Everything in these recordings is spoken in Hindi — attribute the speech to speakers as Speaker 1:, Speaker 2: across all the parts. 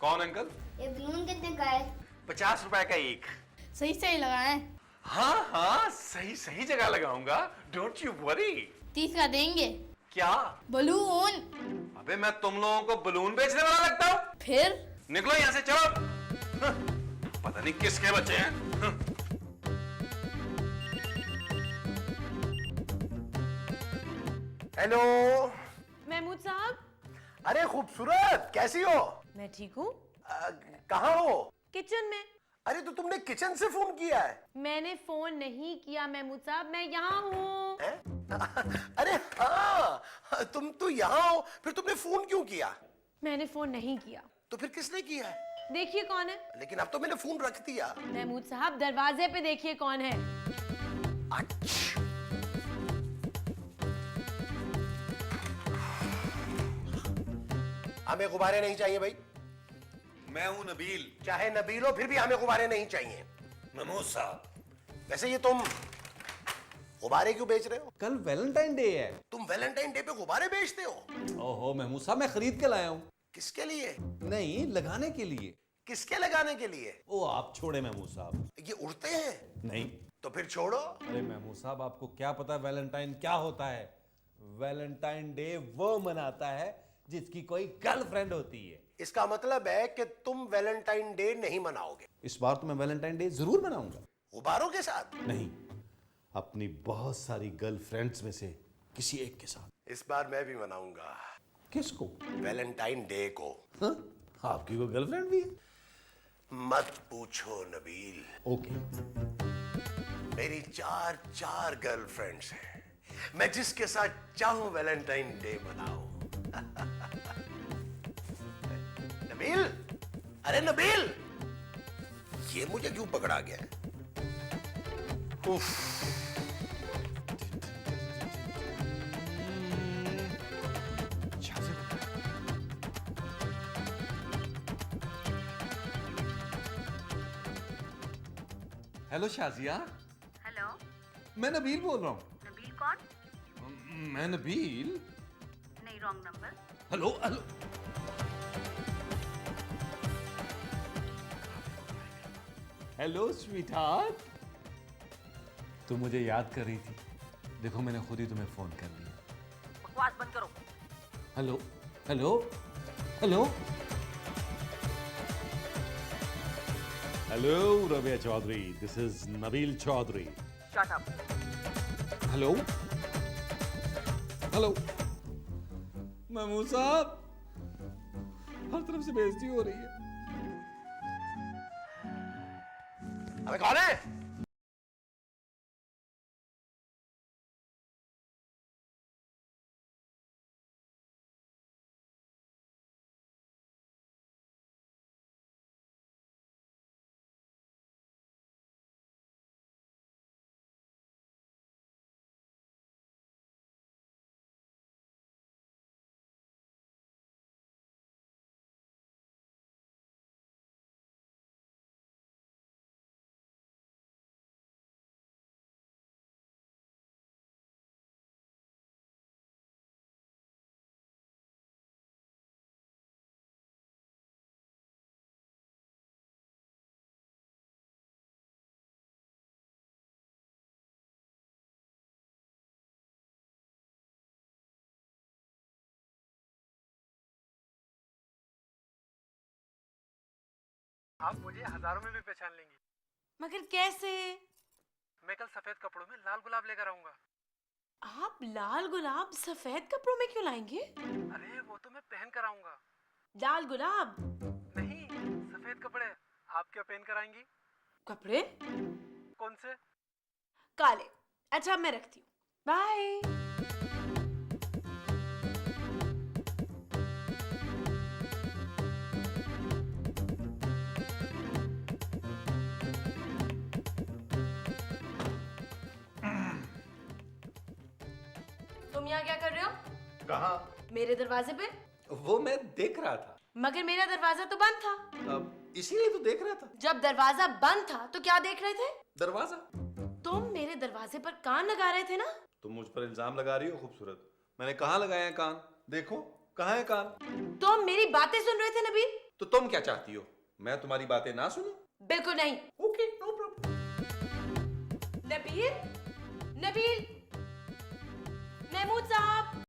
Speaker 1: कौन अंकल?
Speaker 2: ये बलून कितने का है?
Speaker 1: 50 रुपए का एक।
Speaker 2: सही सही लगाए।
Speaker 1: हाँ हाँ, सही सही जगह लगाऊंगा, डोंट यू वरी।
Speaker 2: 30 का देंगे?
Speaker 1: क्या?
Speaker 2: बलून।
Speaker 1: अबे मैं तुम लोगों को बलून बेचने वाला लगता हूँ?
Speaker 2: फिर
Speaker 1: निकलो यहाँ से, चलो। पता नहीं किसके बच्चे हैं।
Speaker 3: हेलो।
Speaker 4: महमूद साहब।
Speaker 3: अरे खूबसूरत, कैसी हो?
Speaker 4: मैं ठीक हूँ।
Speaker 3: कहाँ हो?
Speaker 4: किचन में।
Speaker 3: अरे तो तुमने किचन से फोन किया है?
Speaker 4: मैंने फोन नहीं किया महमूद साहब, मैं यहाँ हूँ।
Speaker 3: अरे हाँ, तुम तो यहाँ हो, फिर तुमने फोन क्यों किया?
Speaker 4: मैंने फोन नहीं किया।
Speaker 3: तो फिर किसने किया है?
Speaker 4: देखिए कौन है।
Speaker 3: लेकिन अब तो मैंने फोन रख दिया।
Speaker 4: महमूद साहब दरवाजे पे देखिए कौन है।
Speaker 3: अच्छा। हमें गुब्बारे नहीं चाहिए भाई।
Speaker 1: मैं हूँ नबील।
Speaker 3: चाहे नबील हो, फिर भी हमें गुब्बारे नहीं चाहिए।
Speaker 1: महमूद साहब।
Speaker 3: वैसे ये तुम गुब्बारे क्यों बेच रहे हो?
Speaker 5: कल वैलेंटाइन डे है।
Speaker 3: तुम वैलेंटाइन डे पे गुब्बारे बेचते हो?
Speaker 5: ओहो महमूद साहब, मैं खरीद के लाया हूँ।
Speaker 3: किसके लिए?
Speaker 5: नहीं, लगाने के लिए।
Speaker 3: किसके लगाने के लिए?
Speaker 5: ओ आप छोड़े महमूद साहब।
Speaker 3: ये उड़ते हैं?
Speaker 5: नहीं।
Speaker 3: तो फिर छोड़ो।
Speaker 5: अरे महमूद साहब, आपको क्या पता वैलेंटाइन क्या होता है? वैलेंटाइन डे वो मनाता है जिसकी कोई गर्लफ्रेंड होती है।
Speaker 3: इसका मतलब है कि तुम वैलेंटाइन डे नहीं मनाओगे।
Speaker 5: इस बार तो मैं वैलेंटाइन डे जरूर मनाऊंगा।
Speaker 3: गुब्बारों के साथ?
Speaker 5: नहीं, अपनी बहुत सारी गर्लफ्रेंड्स में से किसी एक के साथ।
Speaker 3: इस बार मैं भी मनाऊंगा।
Speaker 5: किसको?
Speaker 3: वैलेंटाइन डे को।
Speaker 5: हाँ? आपकी कोई गर्लफ्रेंड भी है?
Speaker 3: मत पूछो नबील।
Speaker 5: ओके।
Speaker 3: मेरी चार गर्लफ्रेंड्स हैं। मैं जिसके साथ चाहूं वैलेंटाइन डे मनाऊं। नबील, अरे नबील, ये मुझे क्यों पकड़ा गया है? उफ।
Speaker 5: हेलो शाजिया।
Speaker 6: हेलो।
Speaker 5: मैं नबील बोल रहा हूँ।
Speaker 6: नबील कौन?
Speaker 5: मैं नबील।
Speaker 6: नहीं, wrong number.
Speaker 5: Hello hello. Hello sweetheart. तुम मुझे याद कर रही थी? देखो मैंने खुद ही तुम्हें फोन कर लिया।
Speaker 6: बकवास बंद करो।
Speaker 5: Hello hello hello hello Rabia Chaudhary, this is Nabeel Chaudhary.
Speaker 6: Shut up.
Speaker 5: Hello hello. Mahmood sahab, हर तरफ से बेइज्जती हो रही है।
Speaker 3: अबे कौन है?
Speaker 7: आप मुझे हजारों में भी पहचान लेंगी।
Speaker 4: मगर कैसे?
Speaker 7: मैं कल सफेद कपड़ों में लाल गुलाब लेकर आऊंगा।
Speaker 4: आप लाल गुलाब सफेद कपड़ों में क्यों लाएंगे?
Speaker 7: अरे वो तो मैं पहन कर आऊंगा।
Speaker 4: लाल गुलाब
Speaker 7: नहीं, सफेद कपड़े। आप क्या पहन कर आएंगी?
Speaker 4: कपड़े?
Speaker 7: कौन से?
Speaker 4: काले। अच्छा, मैं रखती हूँ, बाय। तुम यहाँ क्या कर रहे हो?
Speaker 5: कहाँ?
Speaker 4: मेरे दरवाजे पे।
Speaker 5: वो मैं देख रहा था।
Speaker 4: मगर मेरा दरवाजा तो बंद था।
Speaker 5: अब इसीलिए तो देख रहा था।
Speaker 4: जब दरवाजा बंद था तो क्या देख रहे थे?
Speaker 5: दरवाजा।
Speaker 4: तुम मेरे दरवाजे पर कान लगा रहे थे ना?
Speaker 5: तुम मुझ पर इल्जाम लगा रही हो खूबसूरत। मैंने कहाँ लगाए हैं कान? देखो, कहाँ है कान?
Speaker 4: तुम मेरी बातें सुन रहे थे नबील?
Speaker 5: तो तुम क्या चाहती हो, मैं तुम्हारी बातें ना सुनूं?
Speaker 4: बिल्कुल नहीं।
Speaker 5: Okay, no problem.
Speaker 4: Nabeel, Nabeel, Mahmood sahab.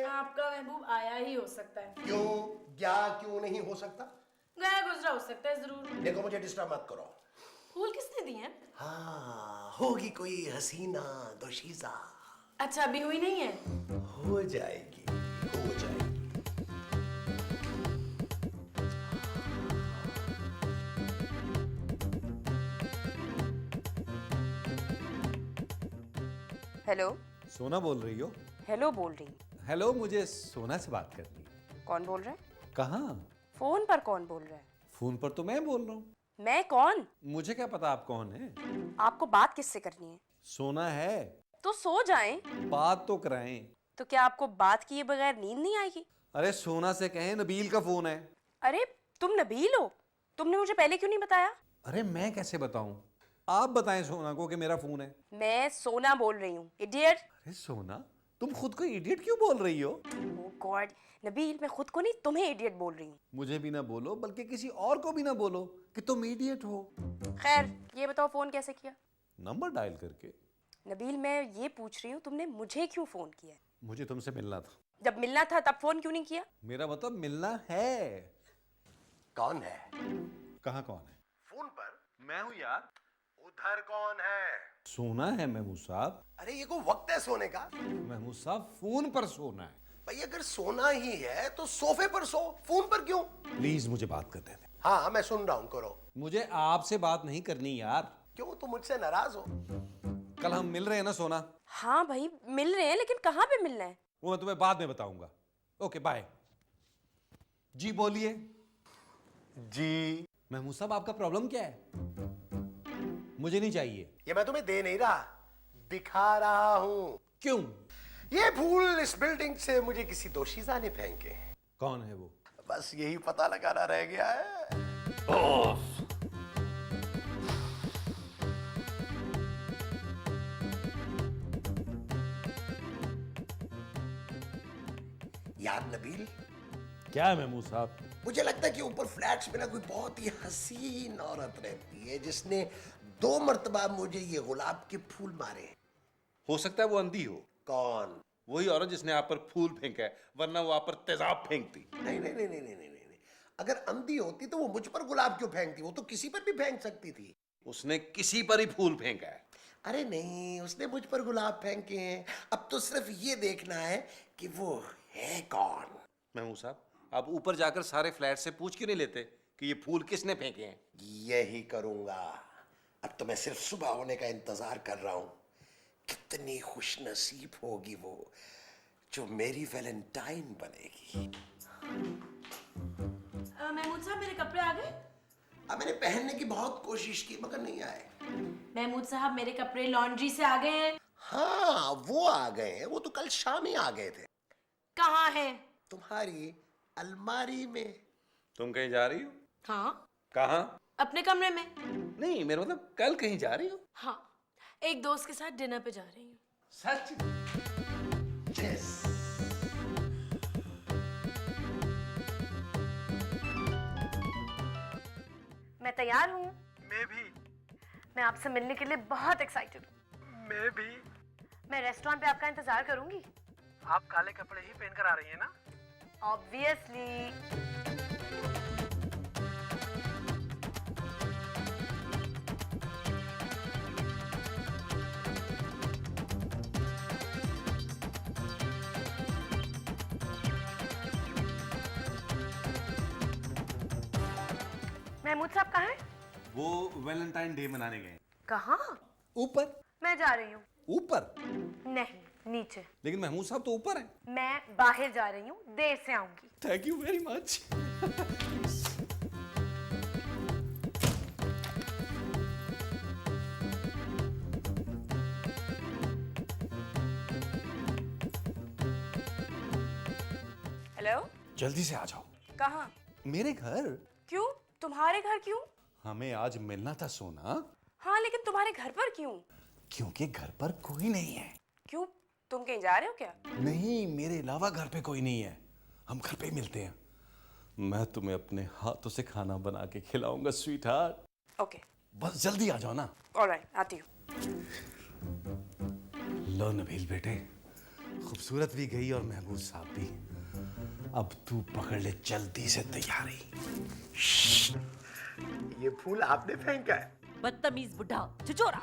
Speaker 4: आपका महबूब आया ही हो सकता है।
Speaker 3: क्यों? क्या क्यों नहीं हो सकता?
Speaker 4: गया गुजरा हो सकता है जरूर।
Speaker 3: देखो, मुझे डिस्टर्ब मत करो।
Speaker 4: फूल किसने दिए हैं?
Speaker 3: हाँ, होगी कोई हसीना दोशीजा।
Speaker 4: अच्छा, अभी हुई नहीं है?
Speaker 3: हो जाएगी, हो जाएगी।
Speaker 6: हेलो।
Speaker 5: सोना बोल रही हो?
Speaker 6: हेलो बोल रही।
Speaker 5: हेलो, मुझे सोना से बात करनी है।
Speaker 6: कौन बोल रहा है?
Speaker 5: कहाँ?
Speaker 6: फोन पर कौन बोल रहा है?
Speaker 5: फोन पर तो मैं बोल रहा हूँ।
Speaker 6: मैं कौन?
Speaker 5: मुझे क्या पता आप कौन है?
Speaker 6: आपको बात किससे करनी है?
Speaker 5: सोना है,
Speaker 6: तो सो जाएं।
Speaker 5: बात तो कराएं।
Speaker 6: तो क्या आपको बात किए बगैर नींद नहीं आएगी?
Speaker 5: अरे सोना से कहें नबील का फोन है।
Speaker 6: अरे तुम नबील हो? तुमने मुझे पहले क्यों नहीं बताया?
Speaker 5: अरे मैं कैसे बताऊं? आप बताएं सोना को कि मेरा फोन है।
Speaker 6: मैं सोना बोल रही हूँ, इडियट।
Speaker 5: अरे सोना, तुम खुद को इडियट क्यों बोल रही हो?
Speaker 6: ओह गॉड, नबील मैं खुद को नहीं तुम्हें इडियट बोल रही हूँ।
Speaker 5: मुझे भी ना बोलो, बल्कि किसी और को भी ना बोलो कि तुम इडियट हो।
Speaker 6: खैर ये बताओ फोन कैसे किया?
Speaker 5: नंबर डायल करके।
Speaker 6: नबील मैं ये पूछ रही हूँ तुमने मुझे क्यों फोन किया?
Speaker 5: मुझे तुमसे मिलना था।
Speaker 6: जब मिलना था तब फोन क्यों नहीं किया?
Speaker 5: मेरा मतलब मिलना है।
Speaker 3: कौन है?
Speaker 5: कहाँ कौन है?
Speaker 3: फोन पर?
Speaker 5: मैं हूँ यार।
Speaker 3: उधर कौन है?
Speaker 5: सोना है महमूद साहब।
Speaker 3: अरे ये को वक्त है सोने का?
Speaker 5: महमूद साहब, फोन पर सोना है।
Speaker 3: भाई अगर सोना ही है तो सोफे पर सो, फोन पर क्यों?
Speaker 5: प्लीज मुझे बात करने दें।
Speaker 3: हाँ मैं सुन रहा हूँ, करो।
Speaker 5: मुझे आपसे बात नहीं करनी यार।
Speaker 3: क्यों, तुम मुझसे नाराज हो?
Speaker 5: कल हम मिल रहे हैं ना सोना?
Speaker 6: हाँ भाई मिल रहे हैं, लेकिन कहाँ पे मिलना है?
Speaker 5: वो मैं तुम्हें बाद में बताऊंगा। Okay bye. जी बोलिए।
Speaker 3: जी।
Speaker 5: महमूद साहब, आपका प्रॉब्लम क्या है? मुझे नहीं चाहिए।
Speaker 3: ये मैं तुम्हें दे नहीं रहा, दिखा रहा हूँ।
Speaker 5: क्यों?
Speaker 3: ये फूल इस बिल्डिंग से मुझे किसी दोशीजा ने फेंके।
Speaker 5: कौन है वो?
Speaker 3: बस यही पता लगाना रह गया है। यार नबील,
Speaker 5: क्या है महमूद साहब?
Speaker 3: मुझे लगता है कि ऊपर फ्लैट्स में ना कोई बहुत ही हसीन औरत रहती है जिसने 2 मर्तबा मुझे ये गुलाब के फूल मारे।
Speaker 5: हो सकता है वो अंधी हो।
Speaker 3: कौन?
Speaker 5: वही औरत जिसने आप पर फूल फेंका है, वरना वो आप पर तेजाब फेंकती।
Speaker 3: नहीं नहीं नहीं नहीं नहीं नहीं नहीं। अगर अंधी होती तो वो मुझ पर गुलाब क्यों फेंकती? वो तो किसी पर भी फेंक सकती थी।
Speaker 5: उसने किसी पर ही फूल फेंका है।
Speaker 3: अरे नहीं, उसने मुझ पर गुलाब फेंके हैं। अब तो सिर्फ ये देखना है कि वो है कौन।
Speaker 5: महमूद साहब, आप ऊपर जाकर सारे फ्लैट से पूछ क्यों नहीं लेते कि ये फूल किसने फेंके हैं?
Speaker 3: यही करूंगा। अब तो मैं सिर्फ सुबह होने का इंतजार कर रहा हूं। कितनी खुशनसीब होगी वो जो मेरी वैलेंटाइन बनेगी।
Speaker 4: महमूद साहब मेरे कपड़े आ गए?
Speaker 3: अब मैंने पहनने की बहुत कोशिश की मगर नहीं आए।
Speaker 4: महमूद साहब मेरे कपड़े लॉन्ड्री से आ गए हैं।
Speaker 3: हाँ वो आ गए हैं, वो तो कल शाम ही आ गए थे।
Speaker 4: कहाँ है?
Speaker 3: तुम्हारी अलमारी में।
Speaker 5: तुम कहीं जा रही हो?
Speaker 4: हाँ
Speaker 5: कहाँ?
Speaker 4: अपने कमरे में।
Speaker 5: नहीं, मेरा मतलब कल कहीं जा रही हो?
Speaker 4: हाँ एक दोस्त के साथ डिनर पे जा रही हूँ।
Speaker 1: सच?
Speaker 3: Yes.
Speaker 6: मैं तैयार हूँ।
Speaker 7: मैं भी।
Speaker 6: मैं आपसे मिलने के लिए बहुत एक्साइटेड हूँ।
Speaker 7: मैं भी।
Speaker 6: मैं रेस्टोरेंट पे आपका इंतजार करूंगी।
Speaker 7: आप काले कपड़े ही पहन कर आ रही हैं ना?
Speaker 6: ऑब्वियसली। महमूद साहब कहाँ हैं?
Speaker 5: वो वैलेंटाइन डे मनाने गए।
Speaker 6: कहाँ?
Speaker 5: ऊपर।
Speaker 6: मैं जा रही हूँ।
Speaker 5: ऊपर?
Speaker 6: नहीं, नीचे।
Speaker 5: लेकिन महमूद साहब तो ऊपर हैं।
Speaker 6: मैं बाहर जा रही हूँ, देर से आऊंगी।
Speaker 5: Thank you very much.
Speaker 6: Hello?
Speaker 5: जल्दी से आ जाओ।
Speaker 6: कहाँ?
Speaker 5: मेरे घर।
Speaker 6: क्यों? तुम्हारे घर क्यों?
Speaker 5: हमें आज मिलना था सोना।
Speaker 6: हाँ, लेकिन तुम्हारे घर पर क्यों?
Speaker 5: क्योंकि घर पर कोई नहीं है।
Speaker 6: क्यों? तुम कहीं जा रहे हो क्या?
Speaker 5: नहीं, मेरे अलावा घर पे कोई नहीं है। हम घर पे मिलते हैं। मैं तुम्हें अपने हाथों से खाना बना के खिलाऊंगा स्वीट हार्ट।
Speaker 6: ओके।
Speaker 5: बस जल्दी आ जाओ ना।
Speaker 6: ऑलराइट, आती हूँ।
Speaker 5: लो नबील बेटे, खूबसूरत भी गई और महबूब साहब भी। अब तू पकड़ ले जल्दी से तैयारी।
Speaker 3: ये फूल आपने फेंका है?
Speaker 4: बदतमीज बुढ़ा, छिछोरा।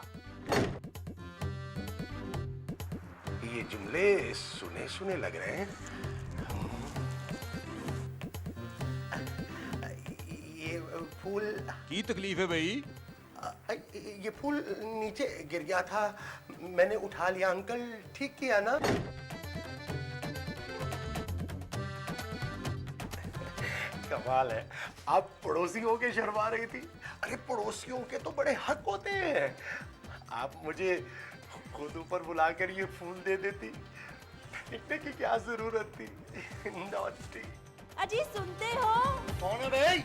Speaker 3: ये जुमले सुने सुने लग रहे हैं। ये फूल
Speaker 5: की तकलीफ है भाई?
Speaker 3: ये फूल नीचे गिर गया था, मैंने उठा लिया। अंकल ठीक किया ना? कमाल है, आप पड़ोसियों के शर्मा रही थी। अरे पड़ोसियों के तो बड़े हक होते हैं। आप मुझे खुद ऊपर बुलाकर ये फूल दे देती, फेंकने की क्या जरूरत थी? नॉटी।
Speaker 4: अजी सुनते हो?
Speaker 3: कौन है भाई?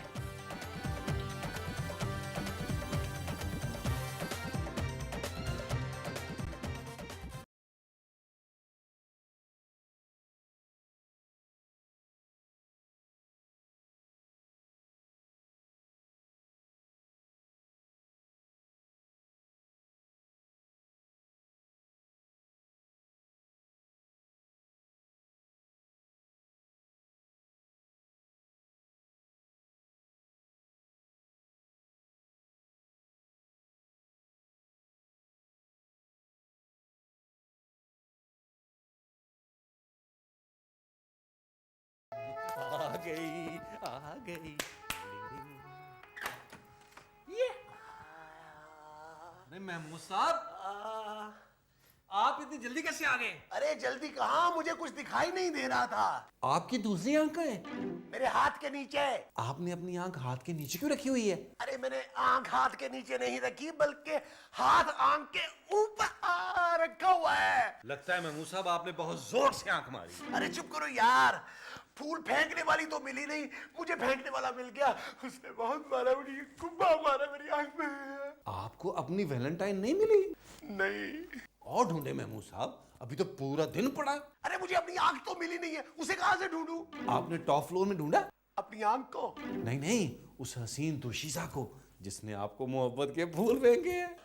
Speaker 5: आ गई, आ गई। अरे महमूद साहब, आप इतनी जल्दी कैसे आ गए?
Speaker 3: अरे जल्दी कहाँ, मुझे कुछ दिखाई नहीं दे रहा था।
Speaker 5: आपकी दूसरी आंख है?
Speaker 3: मेरे हाथ के नीचे।
Speaker 5: आपने अपनी आंख हाथ के नीचे क्यों रखी हुई है?
Speaker 3: अरे मैंने आंख हाथ के नीचे नहीं रखी, बल्कि हाथ आंख के ऊपर रखा हुआ है।
Speaker 5: लगता है महमूद साहब आपने बहुत जोर से आंख मारी।
Speaker 3: अरे चुप करो यार, फूल फेंकने वाली तो मिली नहीं, मुझे फेंकने वाला मिल गया। उसने बहुत मारा, मुझे कुब्बा मारा मेरी आंख में।
Speaker 5: आपको अपनी वैलेंटाइन नहीं मिली?
Speaker 3: नहीं।
Speaker 5: और ढूंढे महमूद साहब, अभी तो पूरा दिन पड़ा।
Speaker 3: अरे मुझे अपनी आंख तो मिली नहीं है, उसे कहां से ढूंढूं?
Speaker 5: आपने टॉप फ्लोर में ढूंढा?
Speaker 3: अपनी आंख को?
Speaker 5: नहीं नहीं, उस हसीन दोशीजा को जिसने आपको मोहब्बत के फूल फेंके हैं।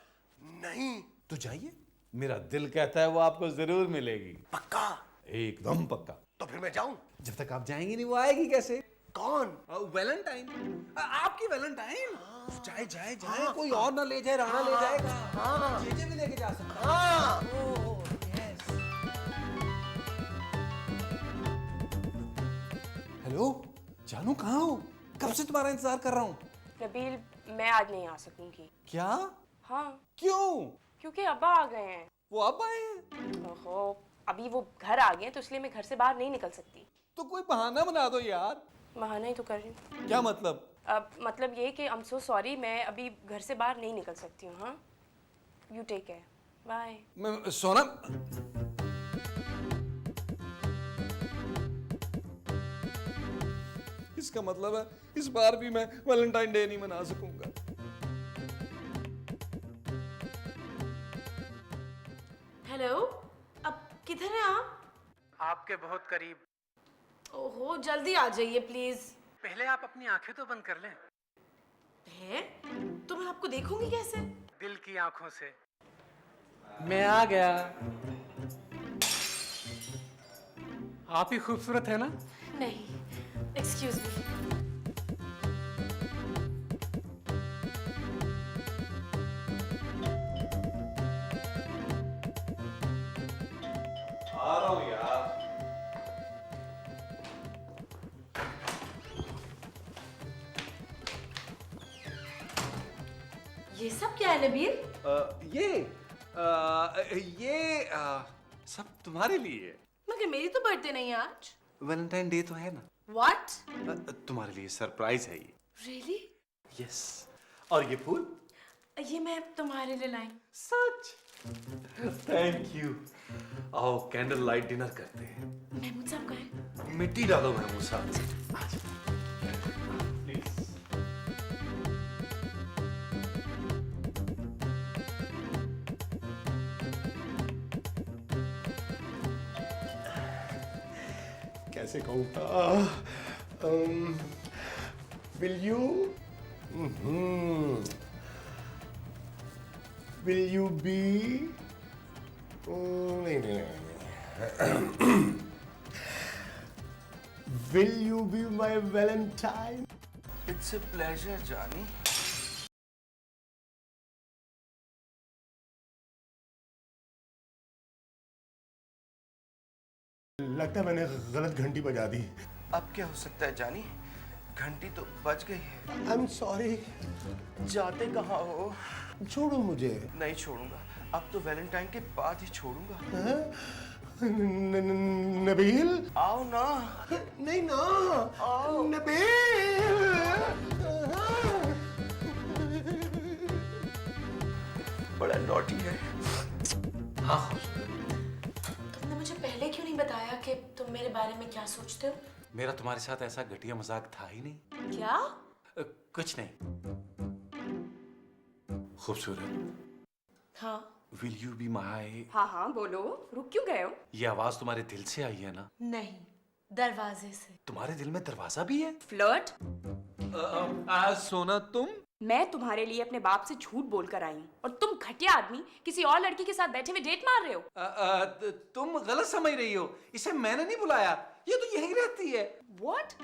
Speaker 3: नहीं।
Speaker 5: तो जाइए, मेरा दिल कहता है वो आपको जरूर मिलेगी।
Speaker 3: पक्का?
Speaker 5: एकदम पक्का।
Speaker 3: तो फिर मैं जाऊं?
Speaker 5: जब तक आप जाएंगे नहीं वो आएगी कैसे?
Speaker 3: कौन?
Speaker 5: वैलेंटाइन। आपकी वैलेंटाइन। जाए जाए जाए, कोई और ना ले जाए, राणा ले जाएगा।
Speaker 3: हाँ।
Speaker 5: जेजे भी लेके जा सकता है।
Speaker 3: हाँ।
Speaker 5: ओह, yes। हेलो जानू, कहाँ हो? कब से तुम्हारा इंतजार कर रहा हूँ।
Speaker 6: नबील, मैं आज नहीं आ सकूंगी।
Speaker 5: क्या?
Speaker 6: हाँ।
Speaker 5: क्यों?
Speaker 6: क्योंकि अब्बा आ गए हैं।
Speaker 5: वो अब आए हैं?
Speaker 6: ओहो, अभी वो घर आ गए हैं तो इसलिए मैं घर से बाहर नहीं निकल सकती।
Speaker 5: तो कोई बहाना बना दो यार।
Speaker 6: बहाना ही तो कर रही हूँ।
Speaker 5: क्या मतलब?
Speaker 6: मतलब ये कि आई एम सो सॉरी, मैं अभी घर से बाहर नहीं निकल सकती हूँ। हाँ, यू टेक केयर, बाय।
Speaker 5: मैं सोना, इसका मतलब है इस बार भी मैं वैलेंटाइन डे नहीं मना सकूंगा।
Speaker 7: आपके बहुत करीब।
Speaker 4: ओहो, जल्दी आ जाइए प्लीज।
Speaker 7: पहले आप अपनी आंखें तो बंद कर लें।
Speaker 4: है तो मैं आपको देखूंगी कैसे?
Speaker 7: दिल की आंखों से। मैं आ गया। आप ही खूबसूरत है ना?
Speaker 4: नहीं, एक्सक्यूज मी।
Speaker 5: आ रहा हूं यार।
Speaker 4: ये सब क्या है नबील?
Speaker 1: ये सब तुम्हारे लिए है।
Speaker 4: मगर मेरी तो बर्थडे नहीं है आज।
Speaker 1: वैलेंटाइन डे तो है ना।
Speaker 4: व्हाट?
Speaker 1: तुम्हारे लिए सरप्राइज है ये।
Speaker 4: रियली?
Speaker 1: यस। और ये फूल
Speaker 4: ये मैं तुम्हारे लिए लाई।
Speaker 1: सच। Thank you. आओ कैंडल लाइट डिनर करते हैं।
Speaker 4: महमूद साहब कहाँ हैं?
Speaker 1: मिट्टी डालो महमूद साहब। प्लीज।
Speaker 3: कैसे कहूँगा? Will you? Will you be? नहीं. Will you be my Valentine?
Speaker 8: It's a pleasure, Johnny.
Speaker 3: लगता है मैंने गलत घंटी बजा दी।
Speaker 8: अब क्या हो सकता है जानी? घंटी तो बज गई है।
Speaker 3: I'm sorry.
Speaker 8: जाते कहाँ हो?
Speaker 3: छोड़ो मुझे।
Speaker 8: नहीं छोड़ूंगा। अब तो वैलेंटाइन के बाद ही छोड़ूंगा।
Speaker 3: नबील?
Speaker 8: आओ ना।
Speaker 3: नहीं ना।
Speaker 8: आओ।
Speaker 3: नबील।
Speaker 8: बड़ा नॉटी है।
Speaker 1: हाँ
Speaker 4: तुमने मुझे पहले क्यों नहीं बताया कि तुम मेरे बारे में क्या सोचते हो?
Speaker 1: मेरा तुम्हारे साथ ऐसा घटिया मजाक था ही नहीं।
Speaker 4: क्या?
Speaker 1: कुछ नहीं। खूबसूरत।
Speaker 4: हाँ।
Speaker 1: Will you be my?
Speaker 6: हाँ हाँ बोलो, रुक क्यों गए हो?
Speaker 1: ये आवाज तुम्हारे दिल से आई है ना?
Speaker 4: नहीं, दरवाजे से।
Speaker 1: तुम्हारे दिल में दरवाजा भी है?
Speaker 6: फ्लर्ट?
Speaker 1: सोना तुम?
Speaker 6: मैं तुम्हारे लिए अपने बाप से झूठ बोल कर आई हूँ और तुम घटिया आदमी किसी और लड़की के साथ बैठे हुए डेट मार रहे हो।
Speaker 1: तुम गलत समझ रही हो। इसे मैंने नहीं बुलाया, ये तो यहीं रहती है।
Speaker 6: What?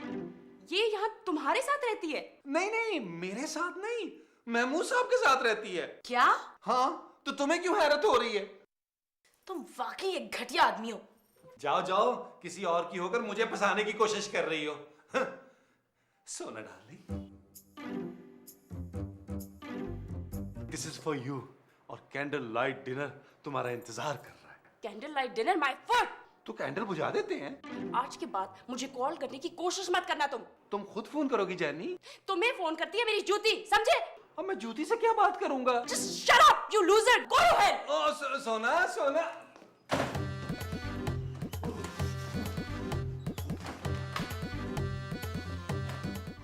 Speaker 6: ये यहाँ तुम्हारे साथ रहती है?
Speaker 1: नहीं नहीं, मेरे साथ नहीं, महमूद साहब के साथ रहती है।
Speaker 4: क्या?
Speaker 1: हाँ, तो तुम्हें क्यों हैरत हो रही है?
Speaker 4: तुम वाकई एक घटिया आदमी हो।
Speaker 1: जाओ जाओ, किसी और की होकर मुझे फंसाने की कोशिश कर रही हो। सोना darling, this is for you और कैंडल लाइट डिनर तुम्हारा इंतजार कर रहा है।
Speaker 6: Candle light dinner my foot.
Speaker 1: तो कैंडल बुझा देते हैं।
Speaker 6: आज के बाद मुझे कॉल करने की कोशिश मत करना तुम
Speaker 1: खुद फोन करोगी जैनी?
Speaker 6: तुम्हें फोन करती है मेरी जूती, समझे?
Speaker 1: अब मैं जूती से क्या बात करूंगा?
Speaker 6: Just shut up, you loser! Go to hell!
Speaker 1: ओ सोना सोना।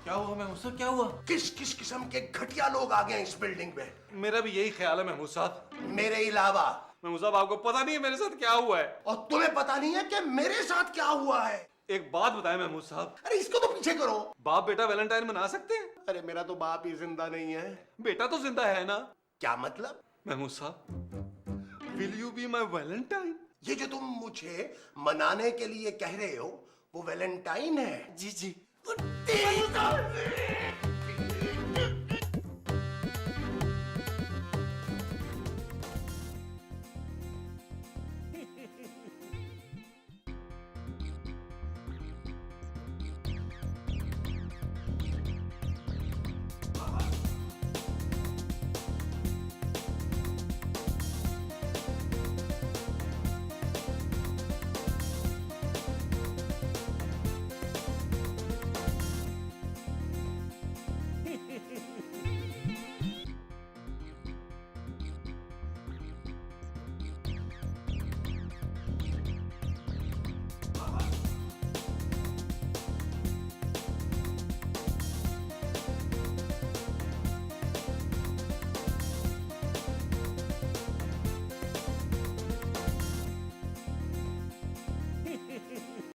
Speaker 1: क्या हुआ महमूद साहब, क्या हुआ?
Speaker 3: किस किस किस्म के घटिया लोग आ गए इस बिल्डिंग में?
Speaker 1: मेरा भी यही ख्याल है महमूद साहब।
Speaker 3: मेरे अलावा।
Speaker 1: महमूद साहब, आपको पता नहीं है मेरे साथ क्या हुआ है?
Speaker 3: और तुम्हें पता नहीं है कि मेरे साथ क्या हुआ है?
Speaker 1: एक बात बताएं महमूद साहब।
Speaker 3: अरे इसको तो पीछे करो।
Speaker 1: बाप बेटा वैलेंटाइन मना सकते हैं?
Speaker 3: अरे मेरा तो बाप ही जिंदा नहीं है।
Speaker 1: बेटा तो जिंदा है ना?
Speaker 3: क्या मतलब?
Speaker 1: महमूद साहब, will you be my Valentine?
Speaker 3: ये जो तुम मुझे मनाने के लिए कह रहे हो वो वैलेंटाइन है?
Speaker 1: जी जी।
Speaker 3: तेरी